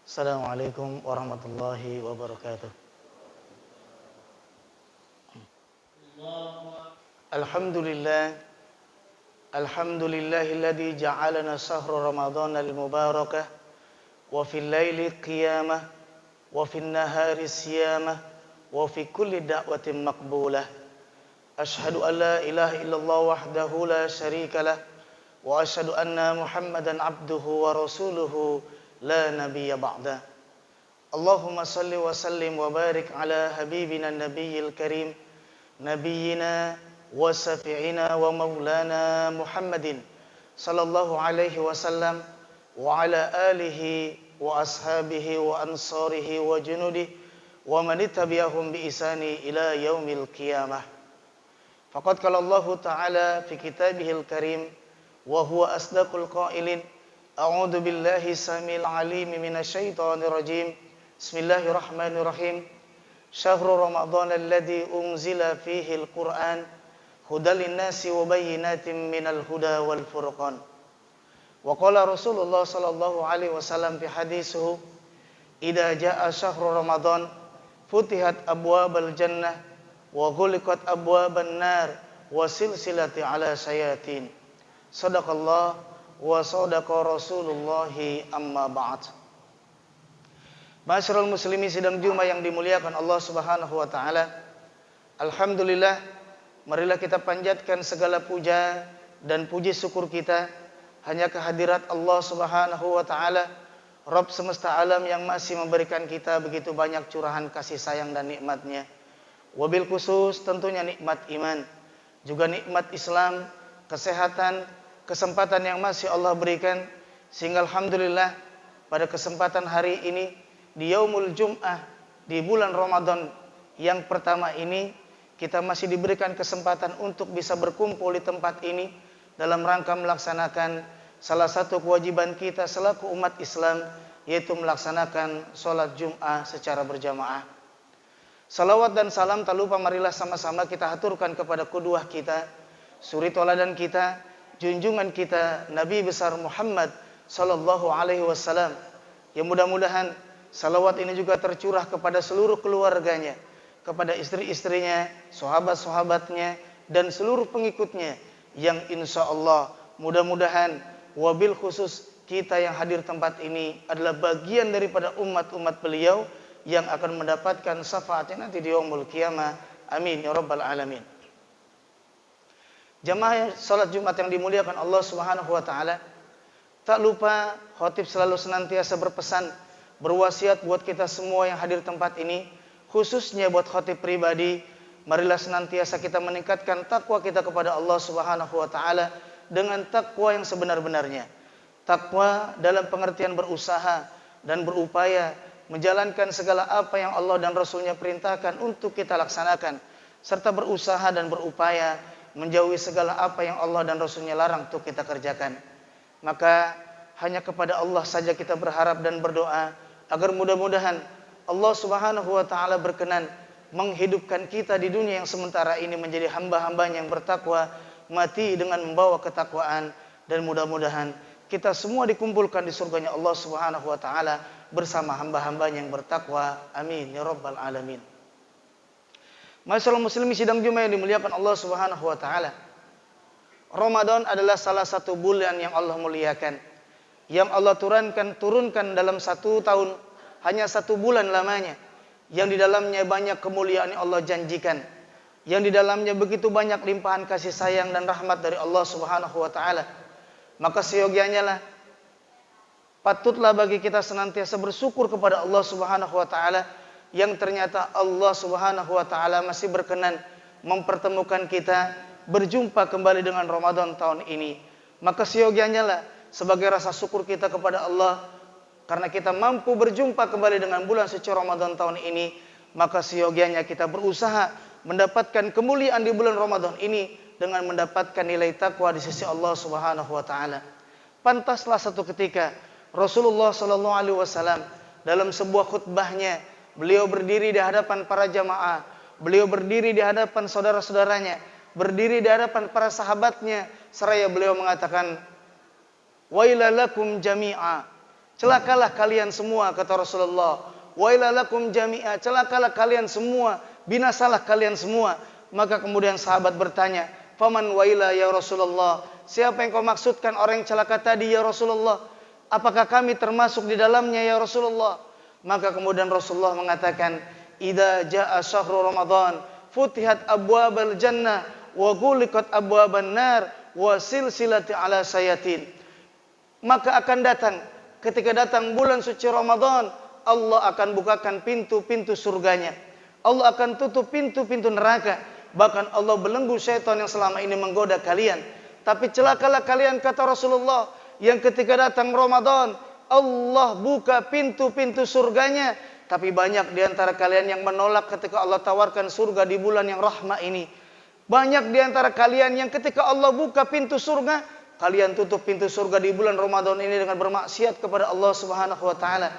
Assalamualaikum warahmatullahi wabarakatuh. Alhamdulillah, alhamdulillahilladzi ja'alana shahra ramadhana al-mubarakah wa fil laili qiyamah wa fin nahari siyamah wa fi kulli da'watin maqbulah. Ashhadu an la ilaha illallah wahdahu la syarika lah wa ashhadu anna Muhammadan abduhu wa rasuluhu la nabiyya ba'da. Allahumma salli wa sallim wa barik ala habibina nabiyil karim nabiyyina wa safi'ina wa maulana Muhammadin sallallahu alaihi wasallam wa ala alihi wa ashabihi wa ansarihi wa junudihi wa man tabi'ahum bi ihsani ila yaumil qiyamah. Faqad qala Allah ta'ala fi kitabihil karim wa huwa asdaqul qailin. A'udzu billahi samil alim minasyaitonir rajim. Bismillahirrahmanirrahim. Syahrul Ramadan alladzi unzila fihi al-Qur'an hudal linnasi wa bayyinatin minal huda wal furqan. Wa qala Rasulullah sallallahu alaihi wasallam fi hadithihi, idza jaa syahrul Ramadan futihat abwabal jannah wa ghuliqat abwaban nar wa silsilati ala sayatin. Sadaqallah wa sadaqa Rasulullah, amma ba'd. Masyarul muslimin sidang Jumat yang dimuliakan Allah Subhanahu wa taala. Alhamdulillah, marilah kita panjatkan segala puja dan puji syukur kita hanya kehadirat Allah Subhanahu wa taala, Rabb semesta alam yang masih memberikan kita begitu banyak curahan kasih sayang dan nikmatnya. Wabil khusus tentunya nikmat iman, juga nikmat Islam, kesehatan, kesempatan yang masih Allah berikan, sehingga alhamdulillah pada kesempatan hari ini di Yaumul Jum'ah di bulan Ramadan yang pertama ini kita masih diberikan kesempatan untuk bisa berkumpul di tempat ini dalam rangka melaksanakan salah satu kewajiban kita selaku umat Islam, yaitu melaksanakan sholat Jum'ah secara berjamaah. Salawat dan salam tak lupa marilah sama-sama kita haturkan kepada qudwah kita, suri tauladan kita, junjungan kita Nabi besar Muhammad sallallahu alaihi wasallam, yang mudah-mudahan salawat ini juga tercurah kepada seluruh keluarganya, kepada istri-istrinya, sahabat-sahabatnya, dan seluruh pengikutnya yang insya Allah mudah-mudahan wabil khusus kita yang hadir tempat ini adalah bagian daripada umat-umat beliau yang akan mendapatkan syafaatnya nanti di yaumul qiyamah. Amin ya rabbal alamin. Jamaah salat Jumat yang dimuliakan Allah Subhanahu wa taala, tak lupa khatib selalu senantiasa berpesan, berwasiat buat kita semua yang hadir tempat ini, khususnya buat khatib pribadi, marilah senantiasa kita meningkatkan takwa kita kepada Allah Subhanahu wa taala dengan takwa yang sebenar-benarnya. Takwa dalam pengertian berusaha dan berupaya menjalankan segala apa yang Allah dan Rasulnya perintahkan untuk kita laksanakan, serta berusaha dan berupaya menjauhi segala apa yang Allah dan Rasulnya larang untuk kita kerjakan. Maka hanya kepada Allah saja kita berharap dan berdoa agar mudah-mudahan Allah Subhanahu wa taala berkenan menghidupkan kita di dunia yang sementara ini menjadi hamba-hambanya yang bertakwa, mati dengan membawa ketakwaan, dan mudah-mudahan kita semua dikumpulkan di surganya Allah Subhanahu wa taala bersama hamba-hambanya yang bertakwa. Amin ya rabbal alamin. Masyaallah muslimin sidang Jumat yang dimuliakan Allah Subhanahu wa taala. Ramadan adalah salah satu bulan yang Allah muliakan, yang Allah turunkan dalam satu tahun, hanya satu bulan lamanya, yang di dalamnya banyak kemuliaan yang Allah janjikan, yang di dalamnya begitu banyak limpahan kasih sayang dan rahmat dari Allah Subhanahu wa taala. Maka seyogianya lah, patutlah bagi kita senantiasa bersyukur kepada Allah Subhanahu wa taala yang ternyata Allah Subhanahu wa taala masih berkenan mempertemukan kita berjumpa kembali dengan Ramadan tahun ini. Maka seyogianya lah sebagai rasa syukur kita kepada Allah karena kita mampu berjumpa kembali dengan bulan suci Ramadan tahun ini, maka seyogianya kita berusaha mendapatkan kemuliaan di bulan Ramadan ini dengan mendapatkan nilai takwa di sisi Allah Subhanahu wa taala. Pantaslah satu ketika Rasulullah sallallahu alaihi wasallam dalam sebuah khutbahnya, beliau berdiri di hadapan para jamaah, beliau berdiri di hadapan saudara-saudaranya, berdiri di hadapan para sahabatnya, seraya beliau mengatakan, wailalakum jami'a, Celakalah kalian semua, kata Rasulullah. Wailalakum jami'a, celakalah kalian semua, binasalah kalian semua. Maka kemudian sahabat bertanya, faman waila ya Rasulullah? Siapa yang kau maksudkan orang yang celaka tadi ya Rasulullah? Apakah kami termasuk di dalamnya ya Rasulullah? Maka kemudian Rasulullah mengatakan, idza jaa syahrul Ramadan, futihat abwabal jannah wa ghuliqat abwaban nar wa silsilati ala sayatin. Maka akan datang, ketika datang bulan suci Ramadan, Allah akan bukakan pintu-pintu surganya. Allah akan tutup pintu-pintu neraka. Bahkan Allah belenggu syaitan yang selama ini menggoda kalian. Tapi celakalah kalian, kata Rasulullah, yang ketika datang Ramadan, Allah buka pintu-pintu surganya. Tapi banyak di antara kalian yang menolak ketika Allah tawarkan surga di bulan yang rahmat ini. Banyak di antara kalian yang ketika Allah buka pintu surga, kalian tutup pintu surga di bulan Ramadan ini dengan bermaksiat kepada Allah Subhanahu wa taala.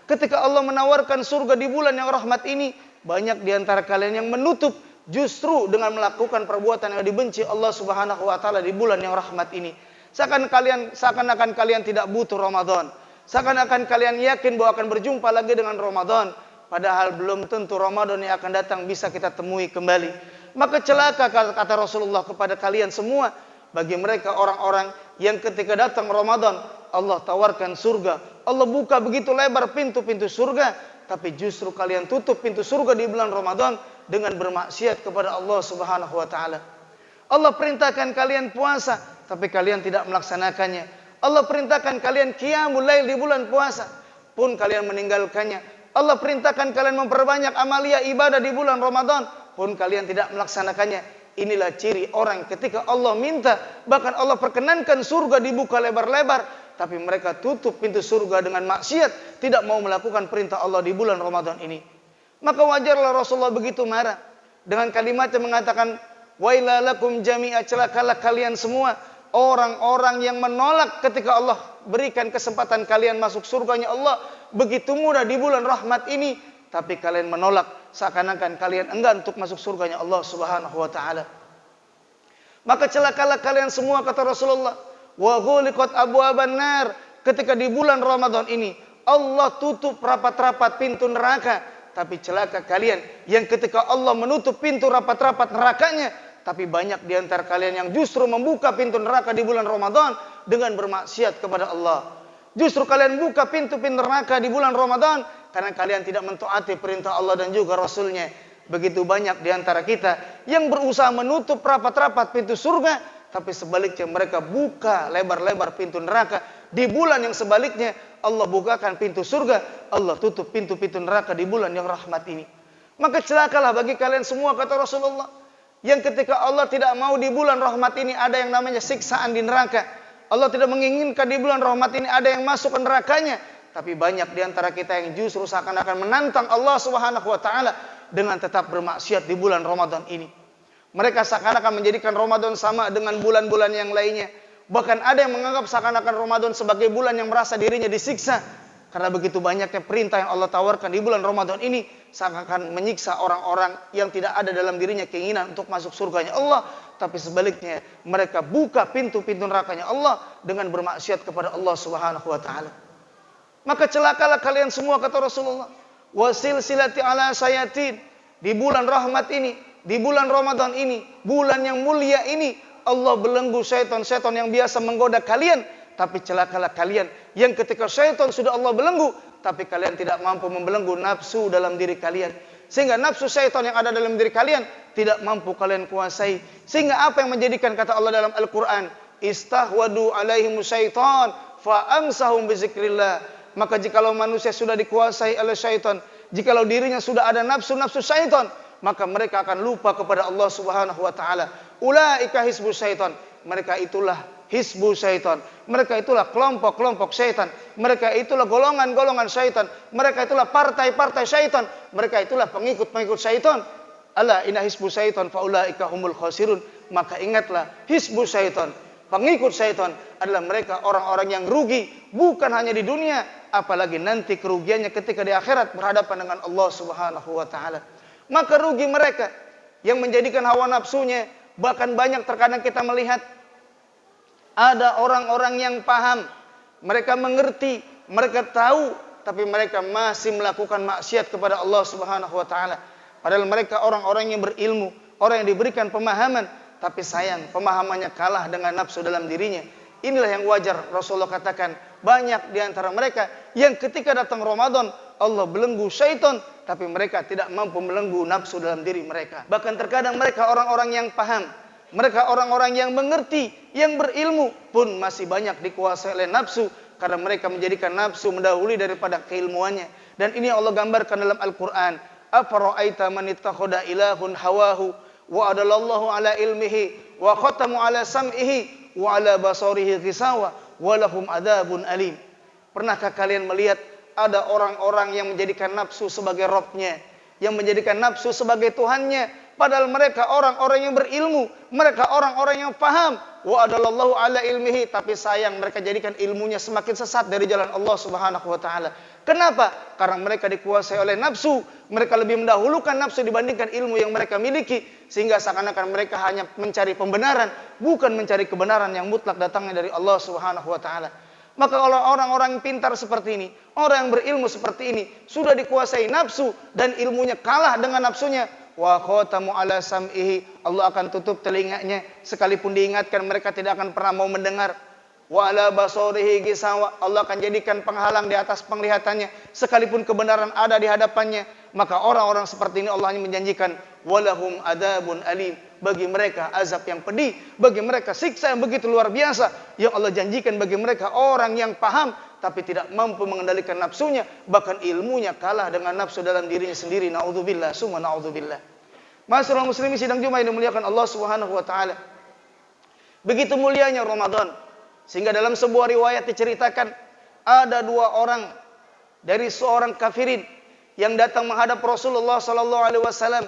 Ketika Allah menawarkan surga di bulan yang rahmat ini, banyak di antara kalian yang menutup justru dengan melakukan perbuatan yang dibenci Allah Subhanahu wa taala di bulan yang rahmat ini. Seakan-akan kalian tidak butuh Ramadan. Seakan-akan kalian yakin bahwa akan berjumpa lagi dengan Ramadan, padahal belum tentu Ramadan yang akan datang bisa kita temui kembali. Maka celaka, kata Rasulullah, kepada kalian semua, bagi mereka orang-orang yang ketika datang Ramadan, Allah tawarkan surga, Allah buka begitu lebar pintu-pintu surga, tapi justru kalian tutup pintu surga di bulan Ramadan dengan bermaksiat kepada Allah Subhanahu wa taala. Allah perintahkan kalian puasa, tapi kalian tidak melaksanakannya. Allah perintahkan kalian qiyamul lail di bulan puasa, pun kalian meninggalkannya. Allah perintahkan kalian memperbanyak amalia ibadah di bulan Ramadan, pun kalian tidak melaksanakannya. Inilah ciri orang ketika Allah minta, bahkan Allah perkenankan surga dibuka lebar-lebar, tapi mereka tutup pintu surga dengan maksiat, tidak mau melakukan perintah Allah di bulan Ramadan ini. Maka wajarlah Rasulullah begitu marah dengan kalimat yang mengatakan, wailalakum jami'a, celakalah kalian semua, orang-orang yang menolak ketika Allah berikan kesempatan kalian masuk surganya Allah begitu mudah di bulan rahmat ini, tapi kalian menolak, seakan-akan kalian enggan untuk masuk surganya Allah Subhanahu wa taala. Maka celakalah kalian semua, kata Rasulullah, wa ghuliqat abwaban nar, ketika di bulan Ramadan ini Allah tutup rapat-rapat pintu neraka. Tapi celaka kalian yang ketika Allah menutup pintu rapat-rapat nerakanya, tapi banyak di antara kalian yang justru membuka pintu neraka di bulan Ramadan dengan bermaksiat kepada Allah. Justru kalian buka pintu-pintu neraka di bulan Ramadan karena kalian tidak mentaati perintah Allah dan juga Rasulnya. Begitu banyak di antara kita yang berusaha menutup rapat-rapat pintu surga, tapi sebaliknya mereka buka lebar-lebar pintu neraka. Di bulan yang sebaliknya Allah bukakan pintu surga, Allah tutup pintu-pintu neraka di bulan yang rahmat ini. Maka celakalah bagi kalian semua, kata Rasulullah, yang ketika Allah tidak mau di bulan rahmat ini ada yang namanya siksaan di neraka. Allah tidak menginginkan di bulan rahmat ini ada yang masuk ke nerakanya. Tapi banyak di antara kita yang justru seakan-akan menantang Allah Subhanahu wa taala dengan tetap bermaksiat di bulan Ramadan ini. Mereka seakan-akan menjadikan Ramadan sama dengan bulan-bulan yang lainnya. Bahkan ada yang menganggap seakan-akan Ramadan sebagai bulan yang merasa dirinya disiksa. Karena begitu banyaknya perintah yang Allah tawarkan di bulan Ramadan ini, seakan-akan menyiksa orang-orang yang tidak ada dalam dirinya keinginan untuk masuk surganya Allah. Tapi sebaliknya mereka buka pintu-pintu nerakanya Allah dengan bermaksiat kepada Allah Subhanahu wa taala. Maka celakalah kalian semua, kata Rasulullah, wasil silati ala sayatin, di bulan rahmat ini, di bulan Ramadan ini, bulan yang mulia ini, Allah belenggu syaitan-syaitan yang biasa menggoda kalian. Tapi celakalah kalian yang ketika syaitan sudah Allah belenggu, tapi kalian tidak mampu membelenggu nafsu dalam diri kalian. Sehingga nafsu syaitan yang ada dalam diri kalian tidak mampu kalian kuasai. Sehingga apa yang menjadikan, kata Allah dalam Al-Quran, istahwadu alaihimu syaitan fa'amsahum bizikrillah. Maka jikalau manusia sudah dikuasai oleh syaitan, jikalau dirinya sudah ada nafsu-nafsu syaitan, maka mereka akan lupa kepada Allah Subhanahu wa taala. Ulaika hizbu syaitan. Mereka itulah hizbu syaitan. Mereka itulah kelompok-kelompok syaitan. Mereka itulah golongan-golongan syaitan. Mereka itulah partai-partai syaitan. Mereka itulah pengikut-pengikut syaitan. Ala inna hizbu syaitan fa ulaika humul khasirun. Maka ingatlah, hizbu syaitan, pengikut syaitan adalah mereka orang-orang yang rugi, bukan hanya di dunia, apalagi nanti kerugiannya ketika di akhirat berhadapan dengan Allah Subhanahu wa taala. Maka rugi mereka yang menjadikan hawa nafsunya. Bahkan banyak terkadang kita melihat ada orang-orang yang paham, mereka mengerti mereka tahu tapi mereka masih melakukan maksiat kepada Allah Subhanahu wa taala. Padahal mereka orang-orang yang berilmu, orang yang diberikan pemahaman, tapi sayang pemahamannya kalah dengan nafsu dalam dirinya. Inilah yang wajar Rasulullah katakan, banyak di antara mereka yang ketika datang Ramadan Allah belenggu syaitan, tapi mereka tidak mampu melenggu nafsu dalam diri mereka. Bahkan terkadang mereka orang-orang yang paham, mereka orang-orang yang mengerti, yang berilmu pun masih banyak dikuasai oleh nafsu, karena mereka menjadikan nafsu mendahului daripada keilmuannya. Dan ini Allah gambarkan dalam Al-Quran. Afara'aita man ittakhadha ilahun hawahu wa adalallahu ala ilmihi wa khatamu ala sam'ihi wa ala basarihi ghisawa wa lahum adzabun alim. Pernahkah kalian melihat ada orang-orang yang menjadikan nafsu sebagai robnya, yang menjadikan nafsu sebagai Tuhannya, padahal mereka orang-orang yang berilmu, mereka orang-orang yang paham. Wa adalallahu ala ilmihi, tapi sayang mereka jadikan ilmunya semakin sesat dari jalan Allah Subhanahu wa taala. Kenapa? Karena mereka dikuasai oleh nafsu. Mereka lebih mendahulukan nafsu dibandingkan ilmu yang mereka miliki, sehingga seakan-akan mereka hanya mencari pembenaran, bukan mencari kebenaran yang mutlak datangnya dari Allah Subhanahu wa taala. Maka kalau orang-orang pintar seperti ini, orang yang berilmu seperti ini, sudah dikuasai nafsu dan ilmunya kalah dengan nafsunya, wa khatamu ala sam'ihi, Allah akan tutup telinganya, sekalipun diingatkan mereka tidak akan pernah mau mendengar. Wa ala basarihi gisawa, Allah akan jadikan penghalang di atas penglihatannya, sekalipun kebenaran ada di hadapannya. Maka orang-orang seperti ini Allah hanya menjanjikan walahum adzabun alim, bagi mereka azab yang pedih, bagi mereka siksa yang begitu luar biasa yang Allah janjikan bagi mereka orang yang paham tapi tidak mampu mengendalikan nafsunya, bahkan ilmunya kalah dengan nafsu dalam dirinya sendiri. Naudzubillah, summa naudzubillah. Masyaallah muslimin sidang Jumat yang dimuliakan Allah Subhanahu wa taala. Begitu mulianya Ramadan, sehingga dalam sebuah riwayat diceritakan ada dua orang dari seorang kafirin yang datang menghadap Rasulullah sallallahu alaihi wasallam.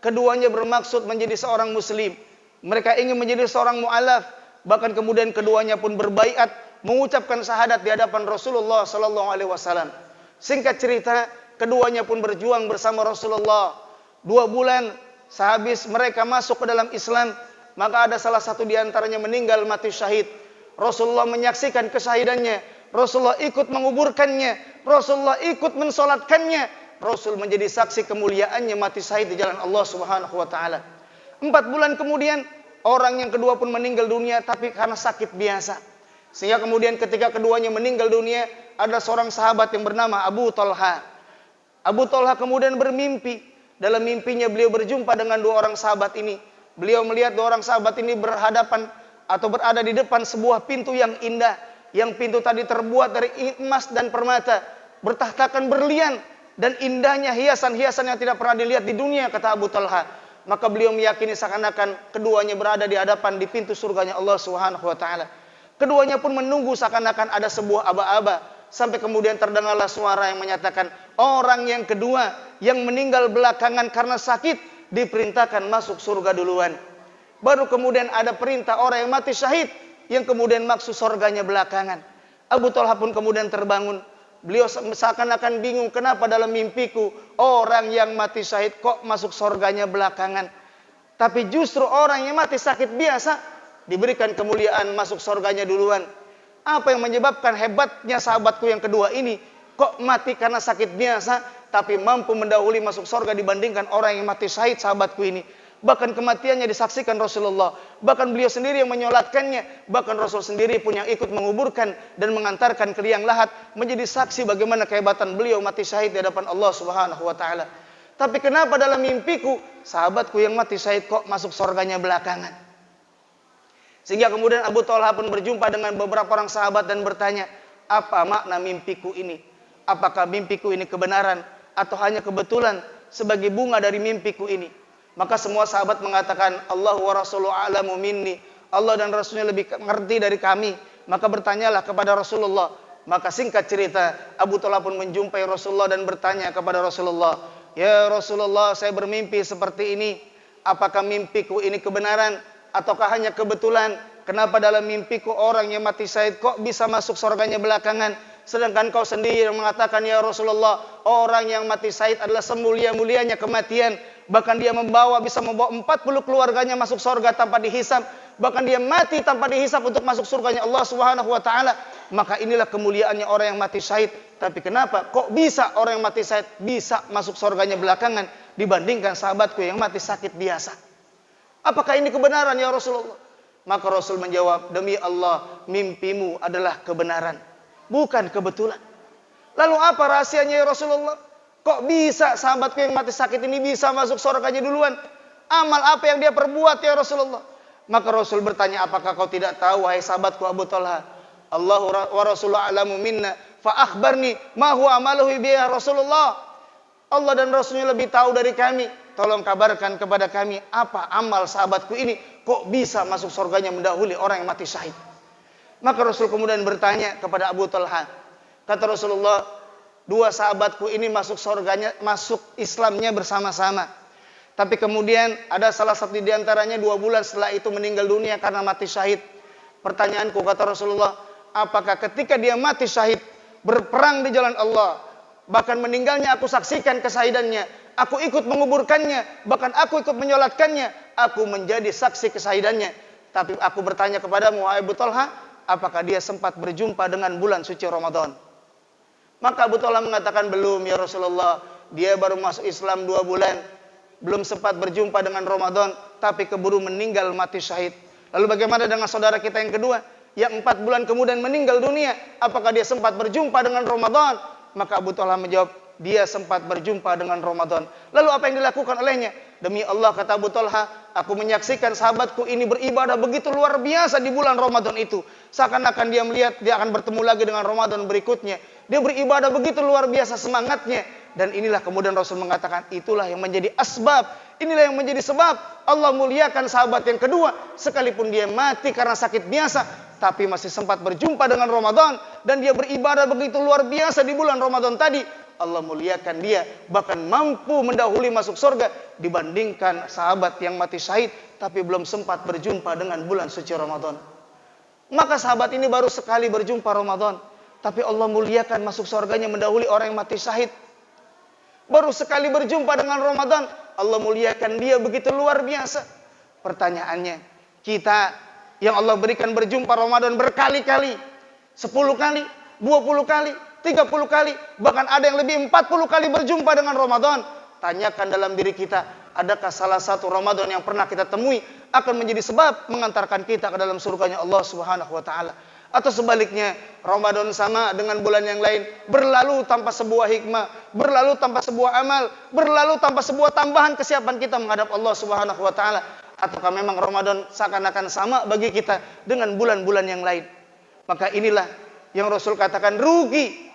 Keduanya bermaksud menjadi seorang muslim. Mereka ingin menjadi seorang mu'alaf, bahkan kemudian keduanya pun berbaiat mengucapkan syahadat di hadapan Rasulullah sallallahu alaihi wasallam. Singkat cerita, keduanya pun berjuang bersama Rasulullah. 2 bulan sehabis mereka masuk ke dalam Islam, maka ada salah satu di antaranya meninggal mati syahid. Rasulullah menyaksikan kesyahidannya, Rasulullah ikut menguburkannya, Rasulullah ikut mensolatkannya. Rasul menjadi saksi kemuliaannya mati syahid di jalan Allah Subhanahu wa taala. 4 bulan kemudian orang yang kedua pun meninggal dunia, tapi karena sakit biasa. Sehingga kemudian ketika keduanya meninggal dunia, ada seorang sahabat yang bernama Abu Talha. Abu Talha kemudian bermimpi. Dalam mimpinya beliau berjumpa dengan 2 orang sahabat ini. Beliau melihat 2 orang sahabat ini berhadapan atau berada di depan sebuah pintu yang indah. Yang pintu tadi terbuat dari emas dan permata, bertahtakan berlian, dan indahnya hiasan-hiasan yang tidak pernah dilihat di dunia, kata Abu Talha. Maka beliau meyakini seakan-akan keduanya berada di hadapan di pintu surganya Allah Subhanahu wa taala. Keduanya pun menunggu seakan-akan ada sebuah aba-aba, sampai kemudian terdengarlah suara yang menyatakan orang yang kedua yang meninggal belakangan karena sakit diperintahkan masuk surga duluan. Baru kemudian ada perintah orang yang mati syahid yang kemudian masuk surganya belakangan. Abu Talha pun kemudian terbangun. Beliau seakan-akan bingung, kenapa dalam mimpiku orang yang mati syahid kok masuk surganya belakangan, tapi justru orang yang mati sakit biasa diberikan kemuliaan masuk surganya duluan. Apa yang menyebabkan hebatnya sahabatku yang kedua ini kok mati karena sakit biasa tapi mampu mendahului masuk surga dibandingkan orang yang mati syahid sahabatku ini? Bahkan kematiannya disaksikan Rasulullah, bahkan beliau sendiri yang menyolatkannya, bahkan Rasul sendiri pun yang ikut menguburkan dan mengantarkan ke liang lahat, menjadi saksi bagaimana kehebatan beliau mati syahid di hadapan Allah Subhanahu wa taala. Tapi kenapa dalam mimpiku sahabatku yang mati syahid kok masuk surganya belakangan? Sehingga kemudian Abu Talha pun berjumpa dengan beberapa orang sahabat dan bertanya, apa makna mimpiku ini? Apakah mimpiku ini kebenaran atau hanya kebetulan sebagai bunga dari mimpiku ini? Maka semua sahabat mengatakan, Allah wa Rasuluhu a'lamu minni, Allah dan Rasulnya lebih mengerti dari kami. Maka bertanyalah kepada Rasulullah. Maka singkat cerita, Abu Talha pun menjumpai Rasulullah dan bertanya kepada Rasulullah, ya Rasulullah, saya bermimpi seperti ini. Apakah mimpiku ini kebenaran ataukah hanya kebetulan? Kenapa dalam mimpiku orang yang mati syahid kok bisa masuk surganya belakangan? Sedangkan kau sendiri yang mengatakan, ya Rasulullah, orang yang mati syahid adalah semulia-mulianya kematian. Bahkan dia bisa membawa 40 keluarganya masuk surga tanpa dihisab. Bahkan dia mati tanpa dihisab untuk masuk surganya Allah Subhanahu wa taala. Maka inilah kemuliaannya orang yang mati syahid. Tapi kenapa? Kok bisa orang yang mati syahid bisa masuk surganya belakangan dibandingkan sahabatku yang mati sakit biasa? Apakah ini kebenaran ya Rasulullah? Maka Rasul menjawab, demi Allah, mimpimu adalah kebenaran, bukan kebetulan. Lalu apa rahasianya ya Rasulullah? Kok bisa sahabatku yang mati sakit ini bisa masuk surganya duluan? Amal apa yang dia perbuat ya Rasulullah? Maka Rasul bertanya, apakah kau tidak tahu wahai sahabatku Abu Talha? Allahu wa Rasulullah alamu minna fa akhbarni ma huwa amaluhu bi ya Rasulullah. Allah dan Rasulnya lebih tahu dari kami. Tolong kabarkan kepada kami apa amal sahabatku ini kok bisa masuk surganya mendahului orang yang mati syahid. Maka Rasul kemudian bertanya kepada Abu Talha. Kata Rasulullah, dua sahabatku ini masuk surganya, masuk Islamnya bersama-sama. Tapi kemudian ada salah satu di antaranya 2 bulan setelah itu meninggal dunia karena mati syahid. Pertanyaanku, kata Rasulullah, apakah ketika dia mati syahid berperang di jalan Allah, bahkan meninggalnya aku saksikan kesahidannya, aku ikut menguburkannya, bahkan aku ikut menyolatkannya, aku menjadi saksi kesahidannya. Tapi aku bertanya kepadamu, wahai Abu Talha, apakah dia sempat berjumpa dengan bulan suci Ramadan? Maka Abu Talha mengatakan, belum ya Rasulullah, dia baru masuk Islam 2 bulan, belum sempat berjumpa dengan Ramadan, tapi keburu meninggal mati syahid. Lalu bagaimana dengan saudara kita yang kedua, yang 4 bulan kemudian meninggal dunia, apakah dia sempat berjumpa dengan Ramadan? Maka Abu Talha menjawab, dia sempat berjumpa dengan Ramadan. Lalu apa yang dilakukan olehnya? Demi Allah, kata Abu Talha, aku menyaksikan sahabatku ini beribadah begitu luar biasa di bulan Ramadan itu. Seakan-akan dia melihat dia akan bertemu lagi dengan Ramadan berikutnya. Dia beribadah begitu luar biasa semangatnya. Dan inilah kemudian Rasul mengatakan, itulah yang menjadi asbab, inilah yang menjadi sebab Allah muliakan sahabat yang kedua. Sekalipun dia mati karena sakit biasa, tapi masih sempat berjumpa dengan Ramadan. Dan dia beribadah begitu luar biasa di bulan Ramadan tadi. Allah muliakan dia, bahkan mampu mendahului masuk surga dibandingkan sahabat yang mati syahid tapi belum sempat berjumpa dengan bulan suci Ramadan. Maka sahabat ini baru sekali berjumpa Ramadan, tapi Allah muliakan masuk surganya mendahului orang yang mati syahid. Baru sekali berjumpa dengan Ramadan, Allah muliakan dia begitu luar biasa. Pertanyaannya, kita yang Allah berikan berjumpa Ramadan berkali-kali, 10 kali, 20 kali, 30 kali, bahkan ada yang lebih 40 kali berjumpa dengan Ramadan. Tanyakan dalam diri kita, adakah salah satu Ramadan yang pernah kita temui akan menjadi sebab mengantarkan kita ke dalam surganya Allah Subhanahu wa taala? Atau sebaliknya, Ramadan sama dengan bulan yang lain, berlalu tanpa sebuah hikmah, berlalu tanpa sebuah amal, berlalu tanpa sebuah tambahan kesiapan kita menghadap Allah Subhanahu wa taala. Ataukah memang Ramadan seakan-akan sama bagi kita dengan bulan-bulan yang lain? Maka inilah yang Rasul katakan, rugi,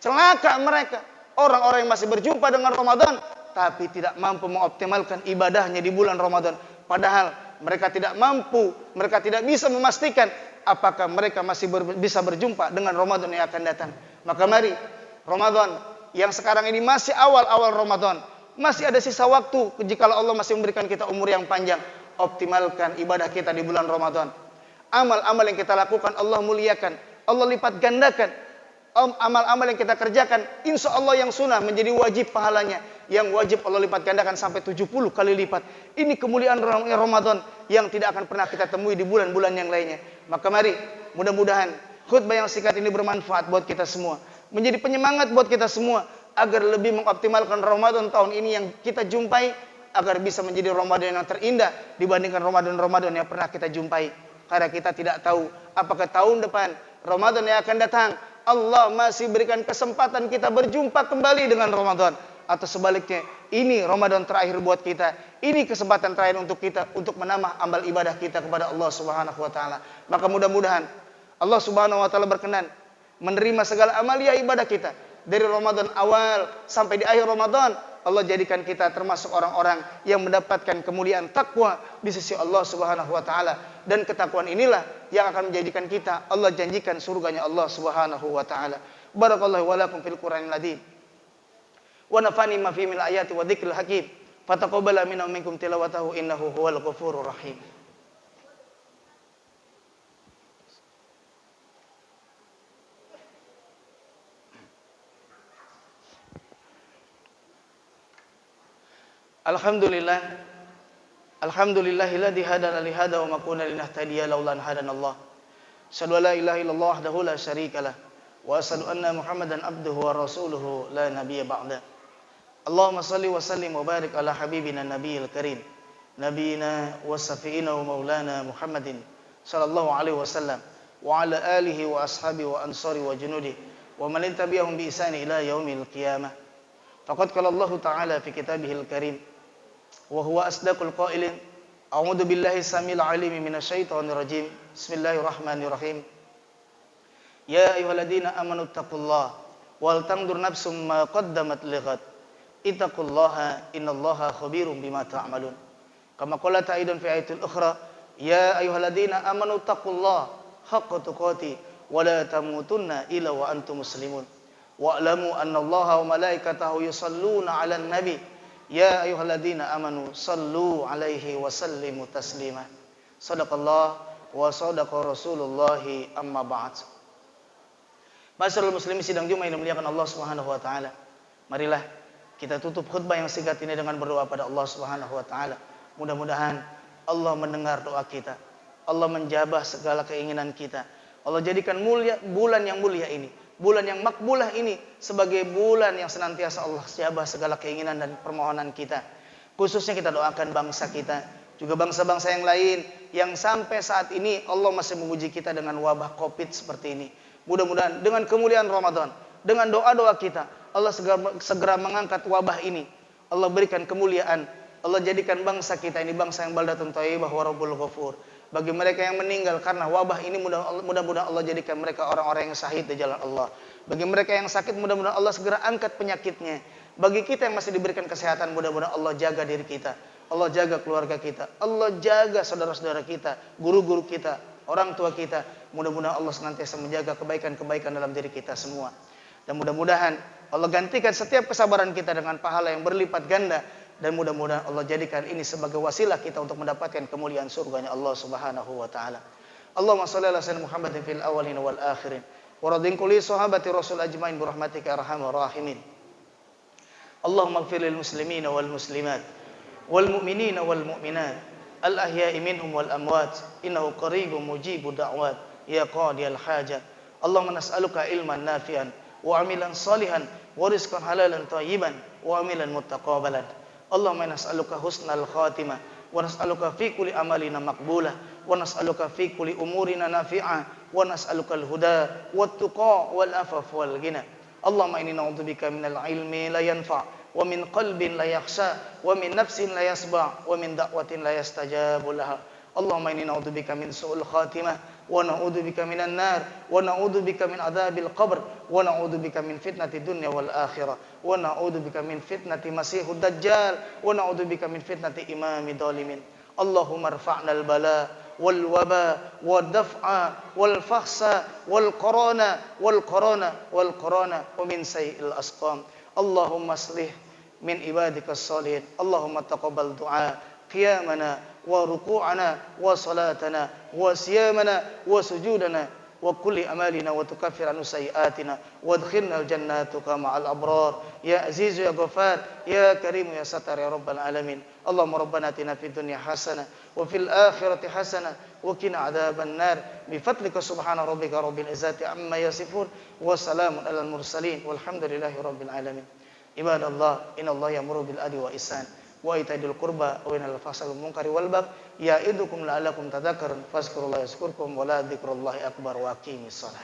celaka mereka, orang-orang yang masih berjumpa dengan Ramadan tapi tidak mampu mengoptimalkan ibadahnya di bulan Ramadan. Padahal mereka tidak mampu, mereka tidak bisa memastikan apakah mereka masih bisa berjumpa dengan Ramadan yang akan datang. Maka mari, Ramadan yang sekarang ini masih awal-awal Ramadan, masih ada sisa waktu jika Allah masih memberikan kita umur yang panjang. Optimalkan ibadah kita di bulan Ramadan. Amal-amal yang kita lakukan Allah muliakan, Allah lipat gandakan. Amal-amal yang kita kerjakan, insya Allah yang sunnah menjadi wajib pahalanya. Yang wajib Allah lipat gandakan sampai 70 kali lipat. Ini kemuliaan Ramadan yang tidak akan pernah kita temui di bulan-bulan yang lainnya. Maka mari, mudah-mudahan khutbah yang singkat ini bermanfaat buat kita semua, menjadi penyemangat buat kita semua agar lebih mengoptimalkan Ramadan tahun ini yang kita jumpai, agar bisa menjadi Ramadan yang terindah dibandingkan Ramadan-Ramadan yang pernah kita jumpai. Karena kita tidak tahu apakah tahun depan Ramadan yang akan datang Allah masih berikan kesempatan kita berjumpa kembali dengan Ramadan, atau sebaliknya ini Ramadan terakhir buat kita, ini kesempatan terakhir untuk kita untuk menambah amal ibadah kita kepada Allah Subhanahu wa taala. Maka mudah-mudahan Allah Subhanahu wa taala berkenan menerima segala amalia ibadah kita dari Ramadan awal sampai di akhir Ramadan. Allah jadikan kita termasuk orang-orang yang mendapatkan kemuliaan takwa di sisi Allah Subhanahu wa taala, dan ketakwaan inilah yang akan menjadikan kita Allah janjikan surganya Allah Subhanahu wa taala. Barakallahu wa lakum fil Qur'anil azim. Wa nafani ma fi min ayati wa dzikril hakim. Fataqabbala minna wa minkum tilawatahu innahu huwal ghafurur rahim. Alhamdulillah, alhamdulillahilladzi hadana li hada wa ma kunna linahtadiya laula an hadanallah. Asyhadu an la ilaha illallah wahdahu la syarikalah wa asyhadu anna Muhammadan abduhu wa rasuluhu la nabiyya ba'da. Allahumma salli wa sallim wa barik ala habibina nabiyil karim nabiyina wa safiina wa maulana Muhammadin sallallahu alaihi wasallam wa ala alihi wa ashabi wa ansari wa junudi wa man tabi'ahum bi ihsani ila yaumil qiyamah. Faqad qala Allah ta'ala fi kitabihil karim wa huwa asdaqul qailin. A'udzu billahi samil alim minasyaitonir rajim. Bismillahirrahmanirrahim. Ya ayyuhalladzina amanu taqullaha wal tanzur nafsum ma qaddamat lighad. Ittaqullaha innallaha khabirum bima ta'malun. Kama qala ta'idun fi ayatil ukhra, ya ayyuhalladzina amanu taqullaha haqqa tuqatih wa la tamutunna illa wa antum muslimun. Wa'lamu annallaha wa malaikatahu yusalluna 'alan nabi. Ya ayyuhalladzina amanu sallu 'alaihi wa sallimu taslima. Shadaqallah wa shadaqa Rasulullah amma ba'd. Masyaallah muslimin sidang Jumat yang dimuliakan Allah Subhanahu wa taala. Marilah kita tutup khutbah yang singkat ini dengan berdoa pada Allah Subhanahu wa taala. Mudah-mudahan Allah mendengar doa kita. Allah menjabah segala keinginan kita. Allah jadikan bulan yang mulia ini, bulan yang makbulah ini sebagai bulan yang senantiasa Allah jabah segala keinginan dan permohonan kita. Khususnya kita doakan bangsa kita, juga bangsa-bangsa yang lain yang sampai saat ini Allah masih menguji kita dengan wabah Covid seperti ini. Mudah-mudahan dengan kemuliaan Ramadan, dengan doa-doa kita, Allah segera mengangkat wabah ini. Allah berikan kemuliaan. Allah jadikan bangsa kita ini bangsa yang baldatun thayyibah wa rabbul ghafur. Bagi mereka yang meninggal karena wabah ini, mudah-mudahan Allah jadikan mereka orang-orang yang syahid di jalan Allah. Bagi mereka yang sakit, mudah-mudahan Allah segera angkat penyakitnya. Bagi kita yang masih diberikan kesehatan, mudah-mudahan Allah jaga diri kita. Allah jaga keluarga kita. Allah jaga saudara-saudara kita, guru-guru kita, orang tua kita. Mudah-mudahan Allah senantiasa menjaga kebaikan-kebaikan dalam diri kita semua. Dan mudah-mudahan Allah gantikan setiap kesabaran kita dengan pahala yang berlipat ganda. Dan mudah-mudahan Allah jadikan ini sebagai wasilah kita untuk mendapatkan kemuliaan surganya Allah Subhanahu wa taala. Allahumma shalli ala sayyidina Muhammadin fil awwalin wal akhirin wa radin kulli sahabati rasul ajmain bi rahmatika arhamar rahimin. Allahumma ighfir lil muslimina wal muslimat wal mu'minina wal mu'minat al ahya'i minhum wal amwat innahu qaribun mujibud da'wat ya qadiyal hajat. Allahumma nas'aluka ilman nafi'an wa amilan salihan wa rizqan halalan thayyiban wa amilan muttaqabbalan. Allahumma nas'aluka husnal khatimah wa nas'aluka fi kulli amalina maqbulah wa nas'aluka fi kulli umurina nafi'ah wa nas'aluka al-huda wat tuqa wal afaf wal ghina. Allahumma inni na'udzubika minal ilmi la yanfa' wa min qalbin la yakhsha wa min nafsin la yasba' wa min da'watin la yastajabu laha. Allahumma inni na'udzubika min su'il khatimah wa na'udzubika minan nar wa na'udzubika min adzabil qabr wa na'udzubika min fitnatid dunya wal akhirah wa na'udzubika min fitnati masiihud dajjal wa na'udzubika min fitnati imamid dhalimin. Allahumma irfa'nal bala wal waba wad daf'a wal fakhsa wal qarana wa min sayyi'il asqam. Allahumma aslih min ibadikas salihin. Allahumma taqabbal du'a qiyamana wa ruku'ana wa salatana wa siyamana wa sujudana wa kulli amalina wa tukaffir an sayyi'atina wa adkhilna al-jannata ma'al abrar ya aziz ya ghafar ya karim ya satar ya rabbal alamin. Allahumma rabbana atina fid dunya hasanah wa fil akhirati hasanah wa qina adzaban nar bi fadlika subhana rabbika rabbil izzati amma yasifun wa salamun alal mursalin walhamdulillahi rabbil alamin. Ibadallah innallaha ya'muru bil adli wa ihsan wa itaidil qurba wa yanha 'anil fahsya'i wal munkari wal baghi ya'idukum la'allakum tadhakkarun fazkurullaha yazkurkum wa la dzikrullahi akbar wa aqimis shalah.